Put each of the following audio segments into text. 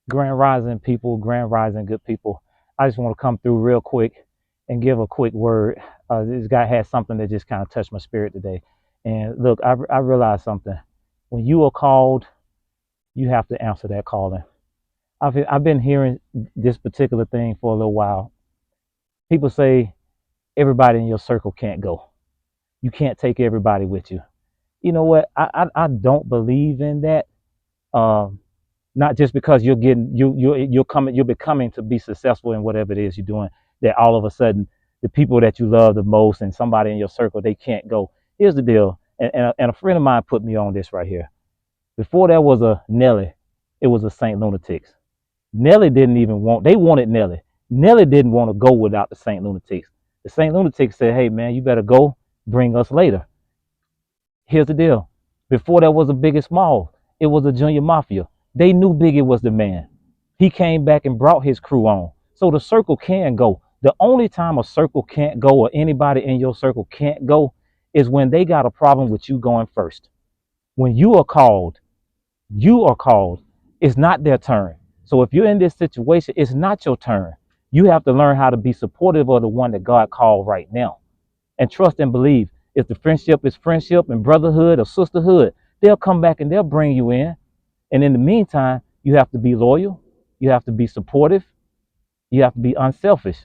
Grand Rising people, Grand Rising good people. I just want to come through real quick and give a quick word. This guy had something that just kind of touched my spirit today. And look, I realized something. When you are called, you have to answer that calling. I've been hearing this particular thing for a little while. People say everybody in your circle can't go. You can't take everybody with you. You know what? I don't believe in that. Um, Not just because you're getting you're becoming to be successful in whatever it is you're doing, that all of a sudden the people that you love the most and somebody in your circle, they can't go. Here's the deal, and a friend of mine put me on this right here. Before there was a Nelly, it was a Saint Lunatics. Nelly didn't even want, they wanted Nelly. Nelly didn't want to go without the Saint Lunatics. The Saint Lunatics said, hey man, you better go, bring us later. Here's the deal. Before there was a Biggie Small, it was a Junior Mafia. They knew Biggie was the man. He came back and brought his crew on. So the circle can go. The only time a circle can't go, or anybody in your circle can't go, is when they got a problem with you going first. When you are called. It's not their turn. So if you're in this situation, it's not your turn. You have to learn how to be supportive of the one that God called right now, and trust and believe. If the friendship is friendship and brotherhood or sisterhood, they'll come back and they'll bring you in. And in the meantime, you have to be loyal. You have to be supportive. You have to be unselfish.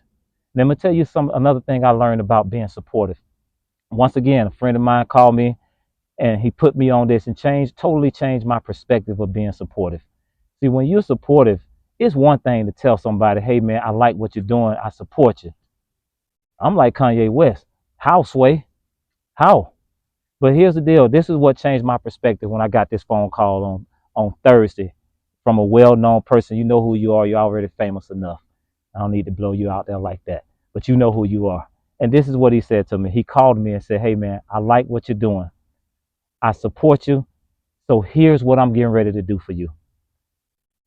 Let me tell you another thing I learned about being supportive. Once again, a friend of mine called me and he put me on this and totally changed my perspective of being supportive. See, when you're supportive, it's one thing to tell somebody, hey man, I like what you're doing. I support you. I'm like Kanye West. How, Sway? How? But here's the deal. This is what changed my perspective when I got this phone call on Thursday from a well-known person. You know who you are. You're already famous enough. I don't need to blow you out there like that. But you know who you are. And this is what he said to me. He called me and said, hey, man, I like what you're doing. I support you. So here's what I'm getting ready to do for you.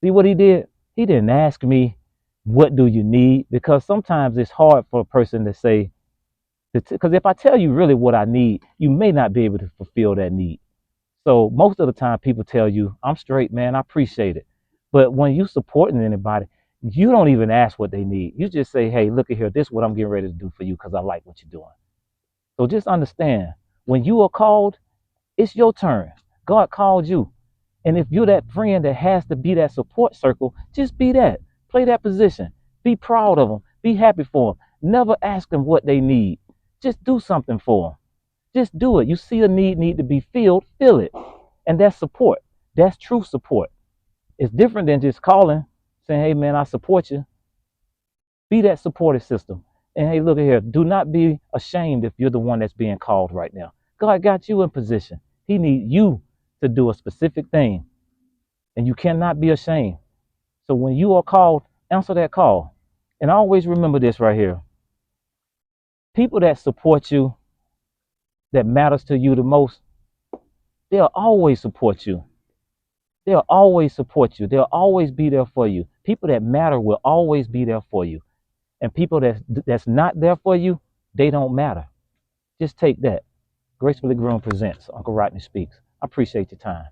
See what he did? He didn't ask me, what do you need? Because sometimes it's hard for a person to say, because if I tell you really what I need, you may not be able to fulfill that need. So most of the time people tell you, I'm straight, man, I appreciate it. But when you supporting anybody, you don't even ask what they need. You just say, hey, look at here, this is what I'm getting ready to do for you because I like what you're doing. So just understand, when you are called, it's your turn. God called you. And if you're that friend that has to be that support circle, just be that. Play that position. Be proud of them. Be happy for them. Never ask them what they need. Just do something for them. Just do it. You see a need to be filled, fill it. And that's support. That's true support. It's different than just calling, saying, hey man, I support you. Be that supportive system. And hey, look at here. Do not be ashamed if you're the one that's being called right now. God got you in position. He needs you to do a specific thing. And you cannot be ashamed. So when you are called, answer that call. And always remember this right here. People that support you, that matters to you the most, they'll always support you. They'll always support you. They'll always be there for you. People that matter will always be there for you. And people that's not there for you, they don't matter. Just take that. Gracefully Grown presents Uncle Rodney Speaks. I appreciate your time.